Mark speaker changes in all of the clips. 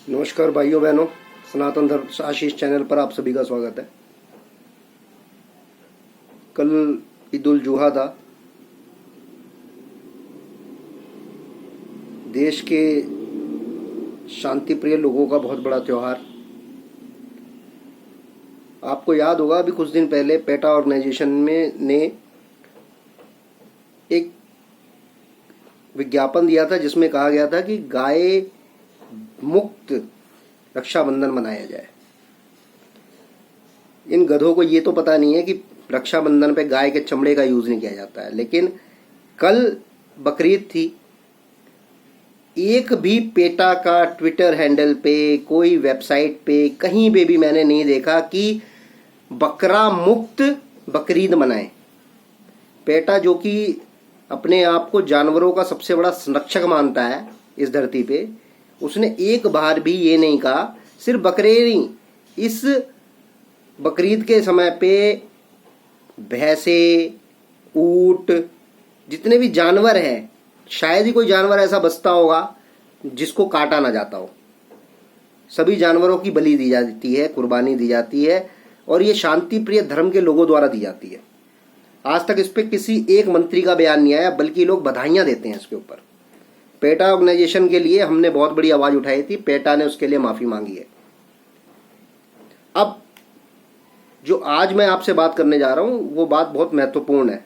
Speaker 1: नमस्कार भाइयों बहनों, सनातन धर्म आशीष चैनल पर आप सभी का स्वागत है। कल ईद उल जुहा था। देश के शांति प्रिय लोगों का बहुत बड़ा त्योहार। आपको याद होगा, अभी कुछ दिन पहले पेटा ऑर्गेनाइजेशन में ने एक विज्ञापन दिया था जिसमें कहा गया था कि गाय मुक्त रक्षाबंधन मनाया जाए। इन गधों को ये तो पता नहीं है कि रक्षाबंधन पे गाय के चमड़े का यूज नहीं किया जाता है। लेकिन कल बकरीद थी, एक भी पेटा का ट्विटर हैंडल पे, कोई वेबसाइट पे, कहीं पे भी मैंने नहीं देखा कि बकरा मुक्त बकरीद मनाएं। पेटा जो कि अपने आप को जानवरों का सबसे बड़ा संरक्षक मानता है इस धरती पे, उसने एक बार भी ये नहीं कहा। सिर्फ बकरे नहीं, इस बकरीद के समय पे भैंसे, ऊंट, जितने भी जानवर हैं, शायद ही कोई जानवर ऐसा बचता होगा जिसको काटा ना जाता हो। सभी जानवरों की बलि दी जाती है, कुर्बानी दी जाती है, और ये शांति प्रिय धर्म के लोगों द्वारा दी जाती है। आज तक इस पे किसी एक मंत्री का बयान नहीं आया, बल्कि लोग बधाइयां देते हैं इसके ऊपर। पेटा ऑर्गेनाइजेशन के लिए हमने बहुत बड़ी आवाज उठाई थी, पेटा ने उसके लिए माफी मांगी है। अब जो आज मैं आपसे बात करने जा रहा हूं वो बात बहुत महत्वपूर्ण है।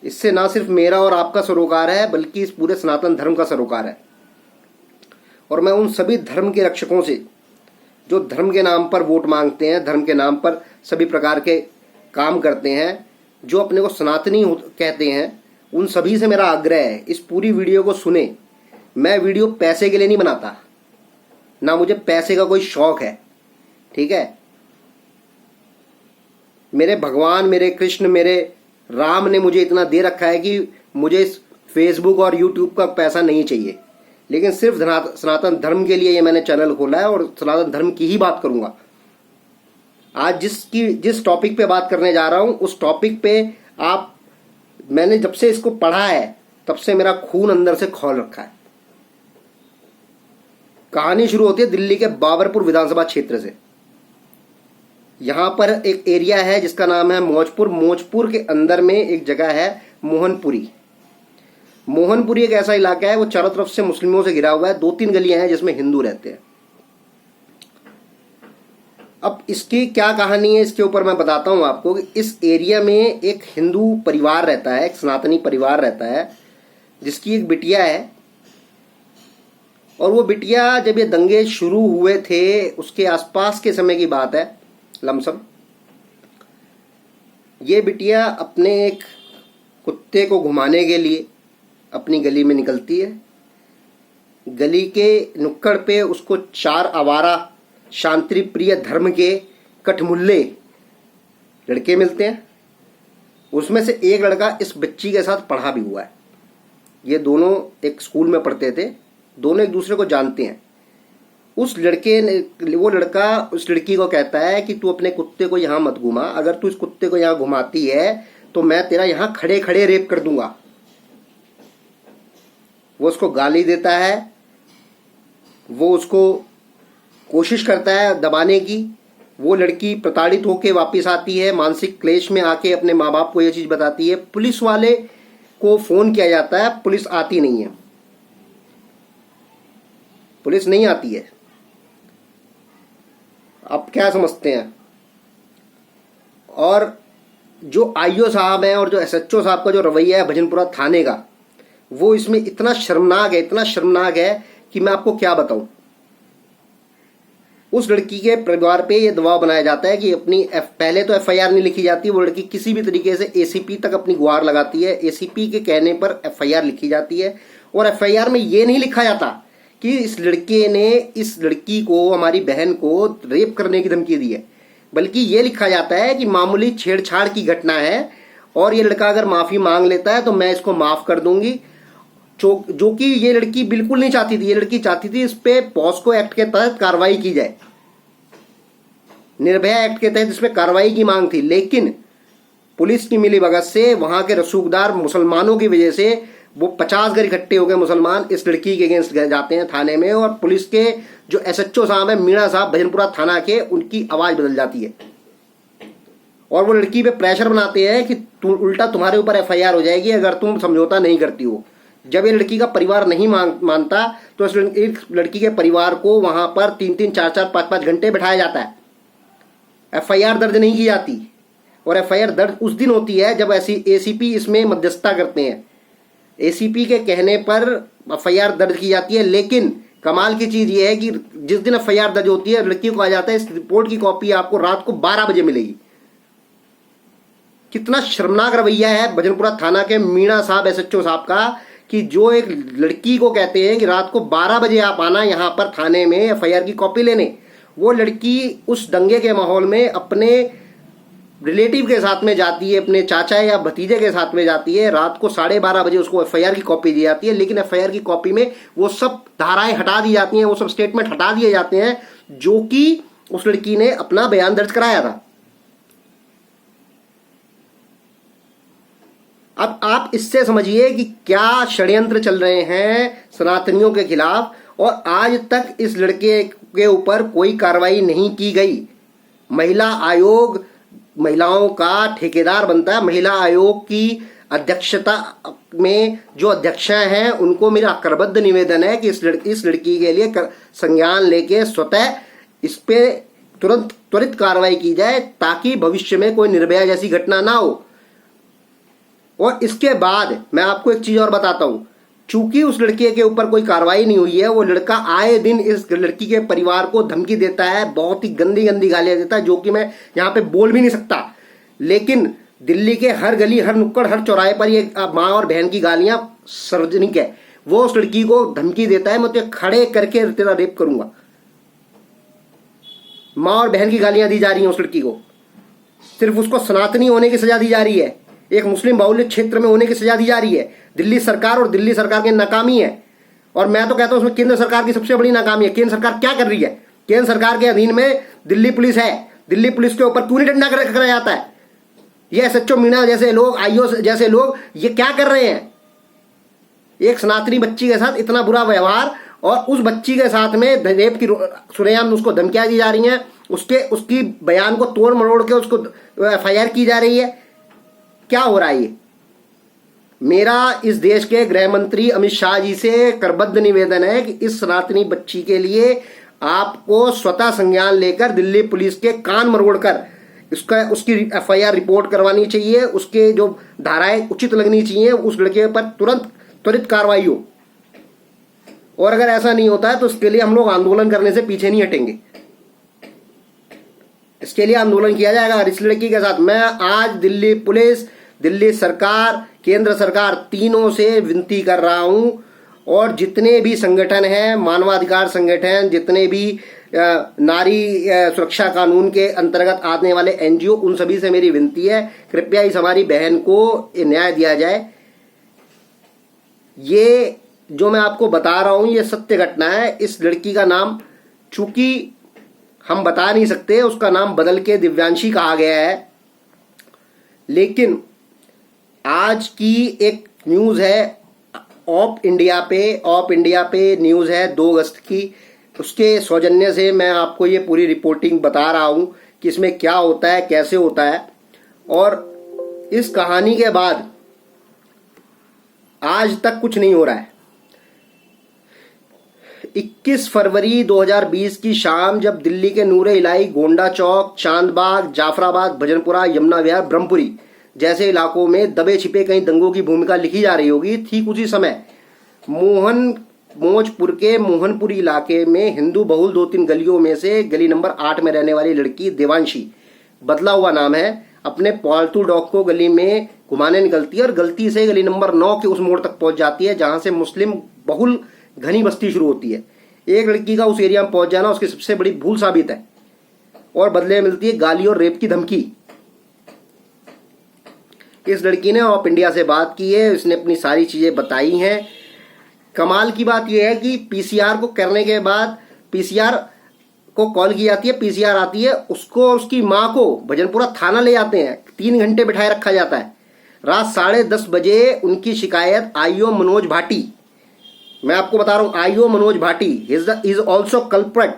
Speaker 1: इससे ना सिर्फ मेरा और आपका सरोकार है, बल्कि इस पूरे सनातन धर्म का सरोकार है। और मैं उन सभी धर्म के रक्षकों से जो धर्म के नाम पर वोट मांगते हैं, धर्म के नाम पर सभी प्रकार के काम करते हैं, जो अपने को सनातनी कहते हैं, उन सभी से मेरा आग्रह है इस पूरी वीडियो को सुने। मैं वीडियो पैसे के लिए नहीं बनाता, ना मुझे पैसे का कोई शौक है, ठीक है। मेरे भगवान, मेरे कृष्ण, मेरे राम ने मुझे इतना दे रखा है कि मुझे इस फेसबुक और यूट्यूब का पैसा नहीं चाहिए। लेकिन सिर्फ सनातन धर्म के लिए ये मैंने चैनल खोला है और सनातन धर्म की ही बात करूंगा। आज जिस टॉपिक पे बात करने जा रहा हूं, उस टॉपिक पे मैंने जब से इसको पढ़ा है तब से मेरा खून अंदर से खौल रखा है। कहानी शुरू होती है दिल्ली के बाबरपुर विधानसभा क्षेत्र से। यहां पर एक एरिया है जिसका नाम है मौजपुर। मौजपुर के अंदर में एक जगह है मोहनपुरी। मोहनपुरी एक ऐसा इलाका है, वो चारों तरफ से मुस्लिमों से घिरा हुआ है। 2-3 गलियां हैं जिसमें हिंदू रहते हैं। अब इसकी क्या कहानी है, इसके ऊपर मैं बताता हूं आपको कि इस एरिया में एक हिंदू परिवार रहता है, एक सनातनी परिवार रहता है, जिसकी एक बिटिया है। और वो बिटिया, जब ये दंगे शुरू हुए थे उसके आसपास के समय की बात है, लमसम, ये बिटिया अपने एक कुत्ते को घुमाने के लिए अपनी गली में निकलती है। गली के नुक्कड़ पे उसको 4 आवारा शांति प्रिय धर्म के कठमुल्ले लड़के मिलते हैं। उसमें से एक लड़का इस बच्ची के साथ पढ़ा भी हुआ है। ये दोनों एक स्कूल में पढ़ते थे, दोनों एक दूसरे को जानते हैं। वो लड़का उस लड़की को कहता है कि तू अपने कुत्ते को यहां मत घुमा, अगर तू इस कुत्ते को यहां घुमाती है तो मैं तेरा यहां खड़े खड़े रेप कर दूंगा। वो उसको गाली देता है, वो उसको कोशिश करता है दबाने की। वो लड़की प्रताड़ित होकर वापस आती है, मानसिक क्लेश में आके अपने माँ बाप को यह चीज बताती है। पुलिस वाले को फोन किया जाता है, पुलिस आती नहीं है, पुलिस नहीं आती है। आप क्या समझते हैं? और जो आईओ साहब हैं और जो एसएचओ साहब का जो रवैया है भजनपुरा थाने का, वो इसमें इतना शर्मनाक है, इतना शर्मनाक है कि मैं आपको क्या बताऊं। उस लड़की के परिवार पे ये दबाव बनाया जाता है कि पहले तो एफआईआर नहीं लिखी जाती। वो लड़की किसी भी तरीके से एसीपी तक अपनी गुहार लगाती है। एसीपी के कहने पर एफआईआर लिखी जाती है, और एफआईआर में ये नहीं लिखा जाता कि इस लड़के ने इस लड़की को, हमारी बहन को रेप करने की धमकी दी है, बल्कि ये लिखा जाता है कि मामूली छेड़छाड़ की घटना है और ये लड़का अगर माफी मांग लेता है तो मैं इसको माफ कर दूंगी। जो कि ये लड़की बिल्कुल नहीं चाहती थी। ये लड़की चाहती थी इस पे पॉस्को एक्ट के तहत कार्रवाई की जाए, निर्भया एक्ट के तहत इसमें कार्रवाई की मांग थी। लेकिन पुलिस की मिलीभगत से, वहां के रसूखदार मुसलमानों की वजह से वो 50 घर इकट्ठे हो गए मुसलमान इस लड़की के अगेंस्ट जाते हैं थाने में, और पुलिस के जो एसएचओ साहब है मीणा साहब भजनपुरा थाना के, उनकी आवाज बदल जाती है और वो लड़की पे प्रेशर बनाते हैं कि उल्टा तुम्हारे ऊपर एफआईआर हो जाएगी अगर तुम समझौता नहीं करती हो। जब ये लड़की का परिवार नहीं मानता तो इस लड़की के परिवार को वहां पर 3-3, 4-4, 5-5 घंटे बैठाया जाता है, एफआईआर दर्ज नहीं की जाती। और एफआईआर दर्ज उस दिन होती है जब ऐसी एसीपी इसमें मध्यस्थता करते हैं, एसीपी के कहने पर एफआईआर दर्ज की जाती है। लेकिन कमाल की चीज ये है कि जिस दिन एफआईआर दर्ज होती है लड़की को कहा जाता है इस रिपोर्ट की कॉपी आपको रात को 12 बजे मिलेगी। कितना शर्मनाक रवैया है भजनपुरा थाना के मीणा साहब एसएचओ साहब का कि जो एक लड़की को कहते हैं कि रात को 12 बजे आप आना यहां पर थाने में एफआईआर की कॉपी लेने, वो लड़की उस दंगे के माहौल में अपने रिलेटिव के साथ में जाती है, अपने चाचा या भतीजे के साथ में जाती है, रात को 12:30 बजे उसको एफआईआर की कॉपी दी जाती है। लेकिन एफआईआर की कॉपी में वो सब धाराएं हटा दी जाती हैं, वो सब स्टेटमेंट हटा दिए जाते हैं जो कि उस लड़की ने अपना बयान दर्ज कराया था। अब आप इससे समझिए कि क्या षड्यंत्र चल रहे हैं सनातनियों के खिलाफ, और आज तक इस लड़के के ऊपर कोई कार्रवाई नहीं की गई। महिला आयोग महिलाओं का ठेकेदार बनता है, महिला आयोग की अध्यक्षता में जो अध्यक्षा हैं उनको मेरा करबद्ध निवेदन है कि इस लड़की के लिए संज्ञान लेके स्वतः इस पे तुरंत त्वरित कार्रवाई की जाए ताकि भविष्य में कोई निर्भया जैसी घटना ना हो। और इसके बाद मैं आपको एक चीज और बताता हूं, चूंकि उस लड़के के ऊपर कोई कार्रवाई नहीं हुई है, वो लड़का आए दिन इस लड़की के परिवार को धमकी देता है, बहुत ही गंदी गंदी गालियां देता है जो कि मैं यहां पे बोल भी नहीं सकता। लेकिन दिल्ली के हर गली, हर नुक्कड़, हर चौराहे पर ये माँ और बहन की गालियां सार्वजनिक है। वो उस लड़की को धमकी देता है, मैं तुझे खड़े करके तेरा रेप करूंगा। माँ और बहन की गालियां दी जा रही हैं उस लड़की को, सिर्फ उसको सनातनी होने की सजा दी जा रही है, एक मुस्लिम बाहुल्य क्षेत्र में होने की सजा दी जा रही है। दिल्ली सरकार और दिल्ली सरकार की नाकामी है, और मैं तो कहता हूं उसमें केंद्र सरकार की सबसे बड़ी नाकामी है। केंद्र सरकार क्या कर रही है? केंद्र सरकार के अधीन में दिल्ली पुलिस है, दिल्ली पुलिस के ऊपर क्यों नहीं डंडा करा जाता है? ये एसएचओ मीणा जैसे लोग, आईओ जैसे लोग ये क्या कर रहे हैं? एक सनातनी बच्ची के साथ इतना बुरा व्यवहार, और उस बच्ची के साथ में रेप की सुरेआम उसको धमकियां दी जा रही हैं, उसकी बयान को तोड़ मरोड़ के उसको एफआईआर की जा रही है। क्या हो रहा है ये? मेरा इस देश के गृह मंत्री अमित शाह जी से करबद्ध निवेदन है कि इस सनातनी बच्ची के लिए आपको स्वतः संज्ञान लेकर दिल्ली पुलिस के कान मरोड़कर उसकी एफआईआर रिपोर्ट करवानी चाहिए, उसके जो धाराएं उचित लगनी चाहिए, उस लड़के पर तुरंत त्वरित कार्रवाई हो। और अगर ऐसा नहीं होता है तो इसके लिए हम लोग आंदोलन करने से पीछे नहीं हटेंगे, इसके लिए आंदोलन किया जाएगा। इस लड़की के साथ मैं आज दिल्ली पुलिस, दिल्ली सरकार, केंद्र सरकार तीनों से विनती कर रहा हूं, और जितने भी संगठन हैं, मानवाधिकार संगठन, जितने भी नारी सुरक्षा कानून के अंतर्गत आने वाले एनजीओ, उन सभी से मेरी विनती है कृपया इस हमारी बहन को न्याय दिया जाए। ये जो मैं आपको बता रहा हूं ये सत्य घटना है। इस लड़की का नाम चूंकि हम बता नहीं सकते, उसका नाम बदल के दिव्यांशी कहा गया है, लेकिन आज की एक न्यूज है ऑप इंडिया पे न्यूज है 2 अगस्त की, उसके सौजन्य से मैं आपको ये पूरी रिपोर्टिंग बता रहा हूं कि इसमें क्या होता है, कैसे होता है। और इस कहानी के बाद आज तक कुछ नहीं हो रहा है। 21 फरवरी 2020 की शाम जब दिल्ली के नूरे इलाही, गोंडा चौक, चांदबाग, जाफराबाद, भजनपुरा, यमुना विहार, ब्रह्मपुरी जैसे इलाकों में दबे छिपे कई दंगों की भूमिका लिखी जा रही होगी, ठीक उसी समय मौजपुर के मोहनपुरी इलाके में हिंदू बहुल 2-3 गलियों में से गली नंबर 8 में रहने वाली लड़की देवांशी, बदला हुआ नाम है, अपने पालतू डॉग को गली में घुमाने निकलती है और गलती से गली नंबर 9 के उस मोड़ तक पहुंच जाती है जहां से मुस्लिम बहुल घनी बस्ती शुरू होती है। एक लड़की का उस एरिया में पहुंच जाना उसकी सबसे बड़ी भूल साबित है, और बदले में मिलती है गाली और रेप की धमकी। इस लड़की ने ऑप इंडिया से बात की है, इसने अपनी सारी चीजें बताई हैं। कमाल की बात यह है कि पीसीआर को करने के बाद पीसीआर को कॉल की जाती है, पीसीआर आती है, उसको और उसकी मां को भजनपुरा थाना ले जाते हैं, 3 घंटे बिठाए रखा जाता है। रात 10:30 बजे उनकी शिकायत आईओ मनोज भाटी, मैं आपको बता रहा हूं IO Manoj Bhati is also culprit.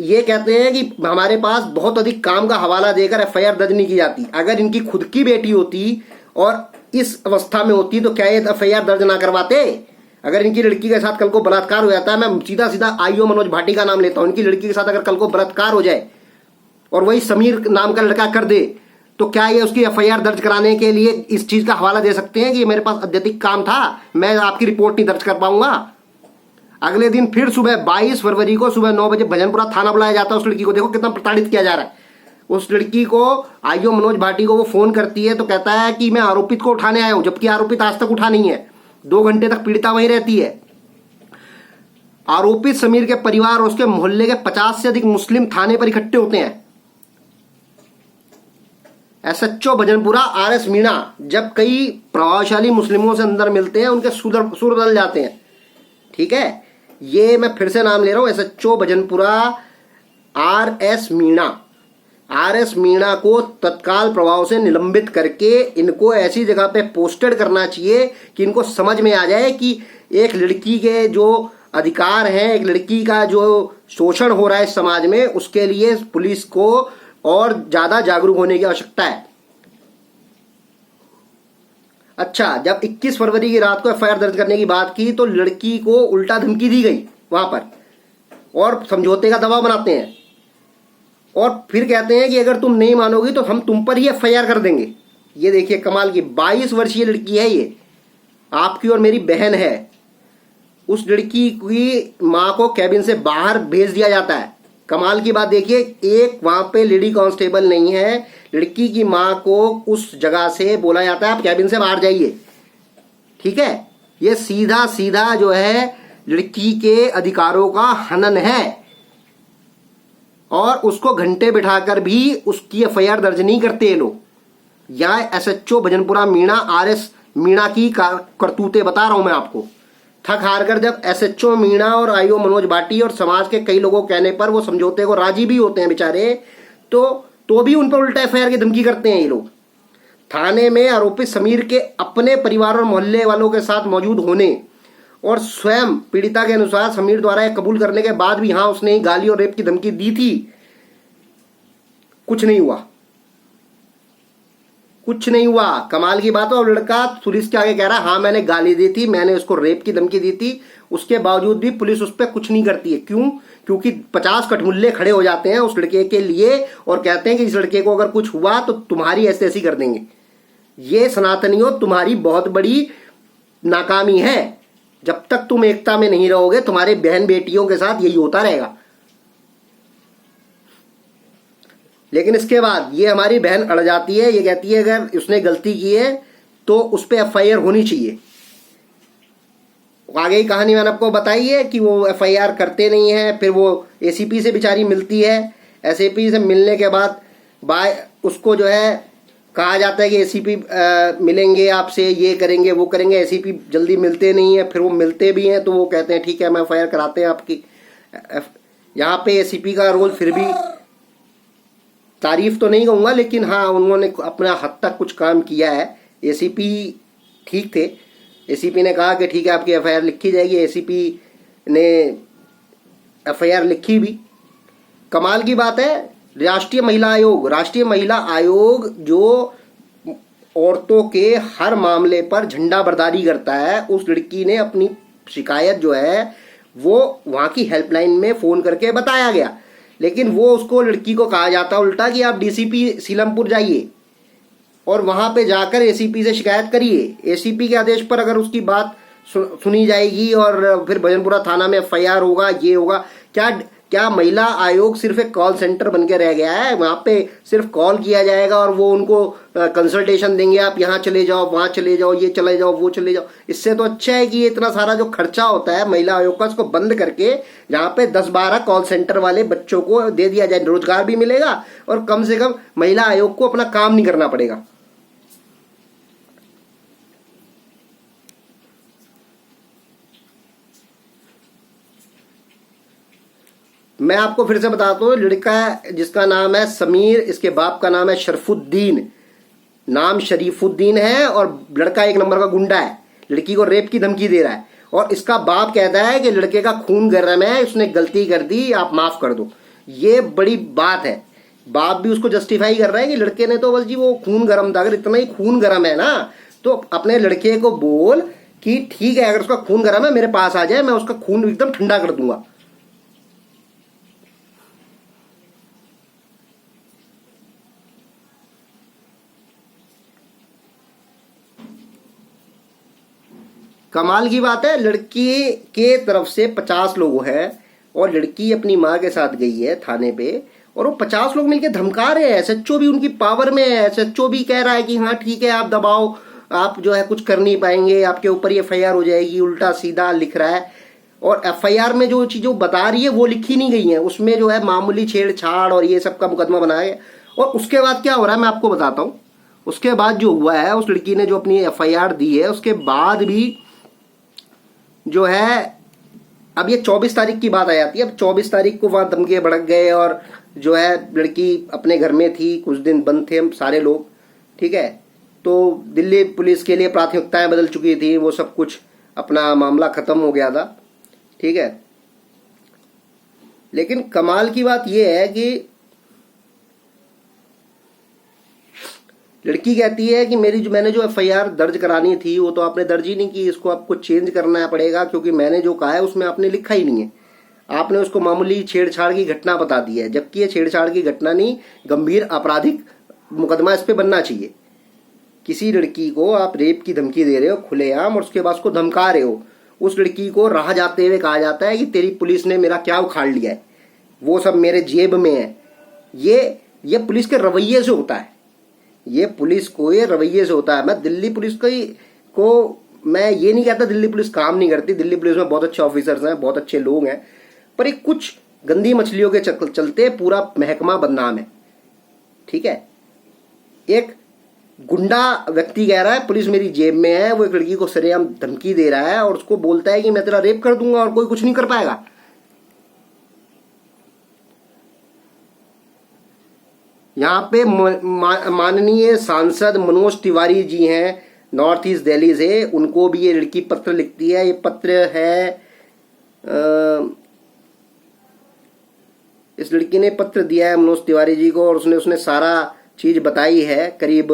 Speaker 1: ये कहते हैं कि हमारे पास बहुत अधिक काम का हवाला देकर एफआईआर दर्ज नहीं की जाती। अगर इनकी खुद की बेटी होती और इस अवस्था में होती तो क्या ये एफआईआर दर्ज ना करवाते? अगर इनकी लड़की के साथ कल को बलात्कार हो जाता है, मैं सीधा सीधा आईओ मनोज भाटी का नाम लेता हूं, इनकी लड़की के साथ अगर कल को बलात्कार हो जाए और वही समीर नाम का लड़का कर दे, तो क्या ये उसकी एफआईआर दर्ज कराने के लिए इस चीज का हवाला दे सकते हैं कि मेरे पास अत्यधिक काम था, मैं आपकी रिपोर्ट नहीं दर्ज कर पाऊंगा? अगले दिन फिर सुबह 22 फरवरी को सुबह 9 बजे भजनपुरा थाना बुलाया जाता है उस लड़की को। देखो कितना प्रताड़ित किया जा रहा है। उस लड़की को आईओ मनोज भाटी को वो फोन करती है तो कहता है कि मैं आरोपित को उठाने आया हूं, जबकि आरोपित आज तक उठा नहीं है। 2 घंटे तक पीड़िता वहीं रहती है। आरोपित समीर के परिवार और उसके मोहल्ले के 50 से अधिक मुस्लिम थाने पर इकट्ठे होते हैं। एसएचओ भजनपुरा आरएस मीणा जब कई प्रभावशाली मुस्लिमों से अंदर मिलते हैं, उनके सुर बदल जाते हैं। ठीक है, ये मैं फिर से नाम ले रहा हूं, SHO Bhajanpura RS Meena. RS Meena को तत्काल प्रभाव से निलंबित करके इनको ऐसी जगह पे पोस्टेड करना चाहिए कि इनको समझ में आ जाए कि एक लड़की के जो अधिकार हैं, एक लड़की का जो शोषण हो रहा है इस समाज में, उसके लिए पुलिस को और ज्यादा जागरूक होने की आवश्यकता है। अच्छा, जब 21 फरवरी की रात को एफआईआर दर्ज करने की बात की तो लड़की को उल्टा धमकी दी गई वहां पर और समझौते का दबाव बनाते हैं और फिर कहते हैं कि अगर तुम नहीं मानोगी तो हम तुम पर ही एफआईआर कर देंगे। ये देखिए कमाल की 22 वर्षीय लड़की है, ये आपकी और मेरी बहन है। उस लड़की की मां को कैबिन से बाहर भेज दिया जाता है। कमाल की बात देखिए, एक वहां पे लेडी कांस्टेबल नहीं है, लड़की की मां को उस जगह से बोला जाता है आप कैबिन से बाहर जाइए। ठीक है, ये सीधा सीधा जो है लड़की के अधिकारों का हनन है और उसको घंटे बिठाकर भी उसकी एफआईआर दर्ज नहीं करते ये लोग। यह एसएचओ भजनपुरा मीणा आरएस मीणा की करतूतें बता रहा हूं मैं आपको। थक हार कर जब एसएचओ मीणा और आईओ मनोज भाटी और समाज के कई लोगों के कहने पर वो समझौते को राजी भी होते हैं बेचारे, तो भी उन पर उल्टा एफआईआर की धमकी करते हैं ये लोग। थाने में आरोपित समीर के अपने परिवार और मोहल्ले वालों के साथ मौजूद होने और स्वयं पीड़िता के अनुसार समीर द्वारा यह कबूल करने के बाद भी हाँ उसने ही गाली और रेप की धमकी दी थी, कुछ नहीं हुआ, कुछ नहीं हुआ। कमाल की बात है, और लड़का पुलिस के आगे कह रहा है हाँ मैंने गाली दी थी, मैंने उसको रेप की धमकी दी थी, उसके बावजूद भी पुलिस उस पर कुछ नहीं करती है। क्यों? क्योंकि 50 कठमुल्ले खड़े हो जाते हैं उस लड़के के लिए और कहते हैं कि इस लड़के को अगर कुछ हुआ तो तुम्हारी ऐसे ऐसी कर देंगे। ये सनातनियों तुम्हारी बहुत बड़ी नाकामी है। जब तक तुम एकता में नहीं रहोगे तुम्हारे बहन बेटियों के साथ यही होता रहेगा। लेकिन इसके बाद ये हमारी बहन अड़ जाती है, ये कहती है अगर उसने गलती की है तो उस पर एफआईआर होनी चाहिए। आगे की कहानी मैंने आपको बताई है कि वो एफआईआर करते नहीं है। फिर वो एसीपी से बेचारी मिलती है, एसीपी से मिलने के बाद उसको जो है कहा जाता है कि एसीपी मिलेंगे आपसे, ये करेंगे वो करेंगे। एसीपी जल्दी मिलते नहीं है, फिर वो मिलते भी हैं तो वो कहते हैं ठीक है हम एफआईआर कराते हैं आपकी। यहाँ पे एसीपी का रोल फिर भी तारीफ तो नहीं कहूँगा, लेकिन हाँ उन्होंने अपना हद तक कुछ काम किया है। एसीपी ठीक थे, एसीपी ने कहा कि ठीक है आपकी एफआईआर लिखी जाएगी, एसीपी ने एफआईआर लिखी भी। कमाल की बात है, राष्ट्रीय महिला आयोग जो औरतों के हर मामले पर झंडा बरदारी करता है, उस लड़की ने अपनी शिकायत जो है वो वहाँ की हेल्पलाइन में फ़ोन करके बताया गया, लेकिन वो उसको लड़की को कहा जाता उल्टा कि आप डीसीपी सीलमपुर जाइए और वहाँ पे जाकर एसीपी से शिकायत करिए। एसीपी के आदेश पर अगर उसकी बात सुनी जाएगी और फिर भजनपुरा थाना में एफआईआर होगा, ये होगा। क्या महिला आयोग सिर्फ एक कॉल सेंटर बन के रह गया है? वहाँ पे सिर्फ कॉल किया जाएगा और वो उनको कंसल्टेशन देंगे, आप यहाँ चले जाओ, वहाँ चले जाओ, ये चले जाओ, वो चले जाओ। इससे तो अच्छा है कि ये इतना सारा जो खर्चा होता है महिला आयोग का, उसको बंद करके जहाँ पे 10-12 कॉल सेंटर वाले बच्चों को दे दिया जाए, रोजगार भी मिलेगा और कम से कम महिला आयोग को अपना काम नहीं करना पड़ेगा। मैं आपको फिर से बताता हूँ, लड़का जिसका नाम है समीर, इसके बाप का नाम है शरफुद्दीन, नाम शरीफुद्दीन है, और लड़का एक नंबर का गुंडा है, लड़की को रेप की धमकी दे रहा है, और इसका बाप कहता है कि लड़के का खून गर्म है, उसने गलती कर दी, आप माफ कर दो। ये बड़ी बात है। बाप भी उसको जस्टिफाई कर रहा है कि लड़के ने तो बस जी वो खून गर्म था, अगर इतना ही खून गर्म है ना तो अपने लड़के को बोल कि ठीक है अगर उसका खून गर्म है मेरे पास आ जाए, मैं उसका खून एकदम ठंडा कर दूंगा। कमाल की बात है, लड़की के तरफ से 50 लोग हैं और लड़की अपनी माँ के साथ गई है थाने पे, और वो 50 लोग मिलकर धमका रहे हैं। एसएचओ भी उनकी पावर में है, एसएचओ भी कह रहा है कि हाँ ठीक है आप दबाओ, आप जो है कुछ कर नहीं पाएंगे, आपके ऊपर ये एफआईआर हो जाएगी, उल्टा सीधा लिख रहा है। और एफआईआर में जो चीज़ों बता रही है वो लिखी नहीं गई है, उसमें जो है मामूली छेड़छाड़ और ये सब का मुकदमा बनाया है। और उसके बाद क्या हो रहा है मैं आपको बताता हूँ। उसके बाद जो हुआ है, उस लड़की ने जो अपनी एफआईआर दी है उसके बाद भी जो है, अब ये 24 तारीख की बात आ जाती है। अब 24 तारीख को वहां दंगे भड़क गए और जो है लड़की अपने घर में थी, कुछ दिन बंद थे हम सारे लोग, ठीक है। तो दिल्ली पुलिस के लिए प्राथमिकताएं बदल चुकी थी, वो सब कुछ अपना मामला खत्म हो गया था, ठीक है। लेकिन कमाल की बात यह है कि लड़की कहती है कि मैंने जो एफआईआर दर्ज करानी थी वो तो आपने दर्ज ही नहीं की, इसको आपको चेंज करना पड़ेगा क्योंकि मैंने जो कहा है उसमें आपने लिखा ही नहीं है, आपने उसको मामूली छेड़छाड़ की घटना बता दी है, जबकि ये छेड़छाड़ की घटना नहीं, गंभीर आपराधिक मुकदमा इस पे बनना चाहिए। किसी लड़की को आप रेप की धमकी दे रहे हो खुलेआम और उसके बाद उसको धमका रहे हो, उस लड़की को राह जाते हुए कहा जाता है कि तेरी पुलिस ने मेरा क्या उखाड़ लिया है, वो सब मेरे जेब में है। ये पुलिस के रवैये से होता है, ये पुलिस को ये रवैये से होता है। मैं दिल्ली पुलिस को मैं ये नहीं कहता दिल्ली पुलिस काम नहीं करती, दिल्ली पुलिस में बहुत अच्छे ऑफिसर्स हैं, बहुत अच्छे लोग हैं, पर एक कुछ गंदी मछलियों के चलते पूरा महकमा बदनाम है, ठीक है। एक गुंडा व्यक्ति कह रहा है पुलिस मेरी जेब में है, वो एक लड़की को सरेआम धमकी दे रहा है और उसको बोलता है कि मैं तेरा रेप कर दूंगा और कोई कुछ नहीं कर पाएगा। यहाँ पे माननीय सांसद मनोज तिवारी जी हैं नॉर्थ ईस्ट दिल्ली से, उनको भी ये लड़की पत्र लिखती है। ये पत्र है इस लड़की ने पत्र दिया है मनोज तिवारी जी को और उसने सारा चीज बताई है। करीब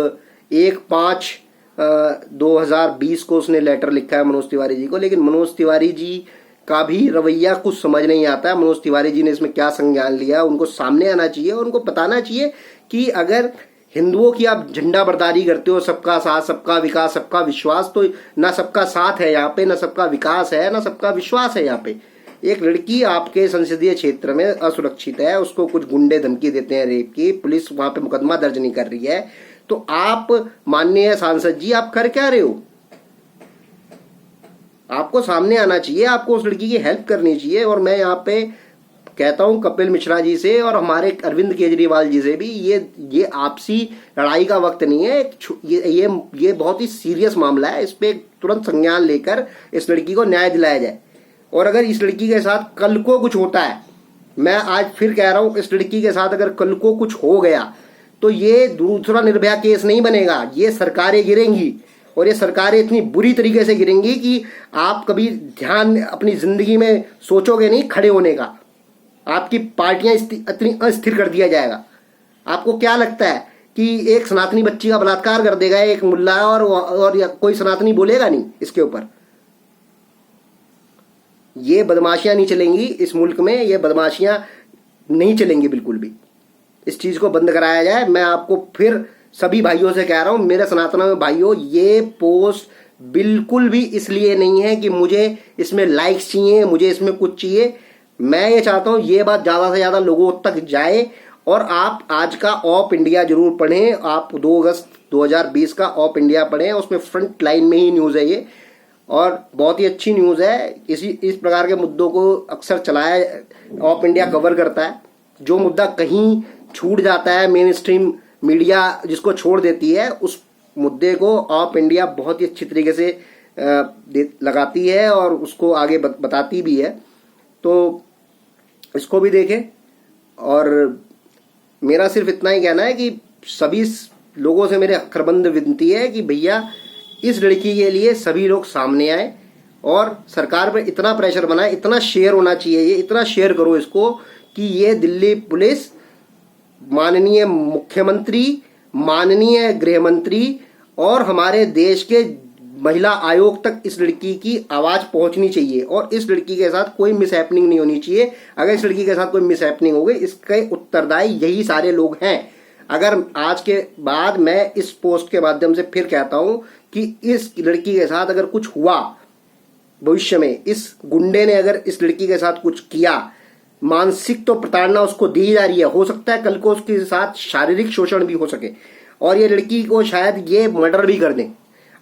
Speaker 1: 1/5/2020 को उसने लेटर लिखा है मनोज तिवारी जी को, लेकिन मनोज तिवारी जी का भी रवैया कुछ समझ नहीं आता है। मनोज तिवारी जी ने इसमें क्या संज्ञान लिया, उनको सामने आना चाहिए और उनको बताना चाहिए कि अगर हिंदुओं की आप झंडा बरदारी करते हो, सबका साथ सबका विकास सबका विश्वास, तो ना सबका साथ है यहाँ पे, ना सबका विकास है, ना सबका विश्वास है यहाँ पे। एक लड़की आपके संसदीय क्षेत्र में असुरक्षित है, उसको कुछ गुंडे धमकी देते हैं रेप की, पुलिस वहां पे मुकदमा दर्ज नहीं कर रही है, तो आप माननीय सांसद जी आप कर क्या रहे हो? आपको सामने आना चाहिए, आपको उस लड़की की हेल्प करनी चाहिए। और मैं यहाँ पे कहता हूं कपिल मिश्रा जी से और हमारे अरविंद केजरीवाल जी से भी, ये आपसी लड़ाई का वक्त नहीं है, ये बहुत ही सीरियस मामला है, इस पे तुरंत संज्ञान लेकर इस लड़की को न्याय दिलाया जाए। और अगर इस लड़की के साथ कल को कुछ होता है, मैं आज फिर कह रहा हूं, इस लड़की के साथ अगर कल को कुछ हो गया तो ये दूसरा निर्भया केस नहीं बनेगा, ये सरकारें गिरेंगी और ये सरकारें इतनी बुरी तरीके से गिरेंगी कि आप कभी ध्यान अपनी जिंदगी में सोचोगे नहीं खड़े होने का। आपकी पार्टियां इतनी अस्थिर कर दिया जाएगा। आपको क्या लगता है कि एक सनातनी बच्ची का बलात्कार कर देगा एक मुल्ला और या कोई सनातनी बोलेगा नहीं इसके ऊपर? ये बदमाशियां नहीं चलेंगी इस मुल्क में, ये बदमाशियां नहीं चलेंगी बिल्कुल भी। इस चीज को बंद कराया जाए। मैं आपको फिर सभी भाइयों से कह रहा हूं, मेरे सनातन भाइयों, ये पोस्ट बिल्कुल भी इसलिए नहीं है कि मुझे इसमें लाइक्स चाहिए, मुझे इसमें कुछ चाहिए। मैं ये चाहता हूं ये बात ज्यादा से ज्यादा लोगों तक जाए और आप आज का ऑफ इंडिया जरूर पढ़ें। आप 2 अगस्त 2020 का ऑफ इंडिया पढ़ें, उसमें फ्रंट लाइन में ही न्यूज है ये और बहुत ही अच्छी न्यूज है। इस प्रकार के मुद्दों को अक्सर चलाया ऑफ इंडिया कवर करता है। जो मुद्दा कहीं छूट जाता है, मेन स्ट्रीम मीडिया जिसको छोड़ देती है, उस मुद्दे को ऑफ इंडिया बहुत ही अच्छी तरीके से लगाती है और उसको आगे बताती भी है। तो इसको भी देखें। और मेरा सिर्फ इतना ही कहना है कि सभी लोगों से मेरे अखरबंद विनती है कि भैया इस लड़की के लिए सभी लोग सामने आए और सरकार पर इतना प्रेशर बनाए, इतना शेयर होना चाहिए, ये इतना शेयर करो इसको कि ये दिल्ली पुलिस, माननीय मुख्यमंत्री, माननीय गृह मंत्री और हमारे देश के महिला आयोग तक इस लड़की की आवाज पहुंचनी चाहिए और इस लड़की के साथ कोई मिसहैपनिंग नहीं होनी चाहिए। अगर इस लड़की के साथ कोई मिसहैपनिंग हो गई, इसके उत्तरदायी यही सारे लोग हैं। अगर आज के बाद मैं इस पोस्ट के माध्यम से फिर कहता हूं कि इस लड़की के साथ अगर कुछ हुआ भविष्य में, इस गुंडे ने अगर इस लड़की के साथ कुछ किया, मानसिक तो प्रताड़ना उसको दी जा रही है, हो सकता है कल को उसके साथ शारीरिक शोषण भी हो सके और ये लड़की को शायद ये मर्डर भी कर दें।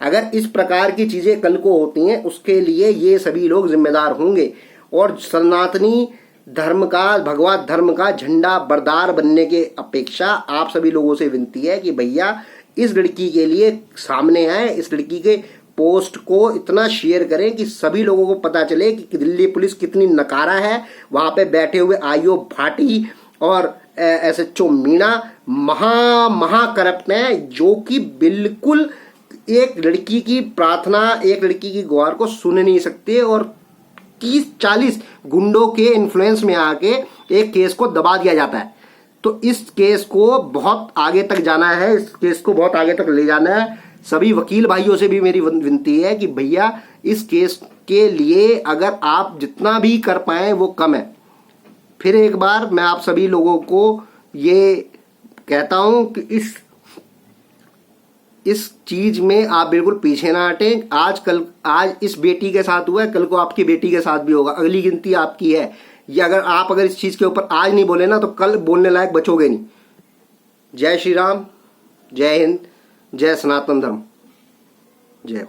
Speaker 1: अगर इस प्रकार की चीजें कल को होती हैं, उसके लिए ये सभी लोग जिम्मेदार होंगे और सनातनी धर्म का, भगवत धर्म का झंडा बरदार बनने के अपेक्षा आप सभी लोगों से विनती है कि भैया इस लड़की के लिए सामने आए, इस लड़की के पोस्ट को इतना शेयर करें कि सभी लोगों को पता चले कि दिल्ली पुलिस कितनी नकारा है। वहां पे बैठे हुए आईओ भाटी और एसएचओ मीणा महा करप्ट हैं, जो कि बिल्कुल एक लड़की की प्रार्थना, एक लड़की की गुहार को सुन नहीं सकते और 30-40 गुंडों के इन्फ्लुएंस में आके एक केस को दबा दिया जाता है। तो इस केस को बहुत आगे तक जाना है, इस केस को बहुत आगे तक ले जाना है। सभी वकील भाइयों से भी मेरी विनती है कि भैया इस केस के लिए अगर आप जितना भी कर पाए वो कम है। फिर एक बार मैं आप सभी लोगों को ये कहता हूं कि इस चीज में आप बिल्कुल पीछे ना हटें। आज इस बेटी के साथ हुआ है, कल को आपकी बेटी के साथ भी होगा। अगली गिनती आपकी है। ये अगर इस चीज के ऊपर आज नहीं बोले ना तो कल बोलने लायक बचोगे नहीं। जय श्री राम, जय हिंद, जय सनातन धर्म, जय।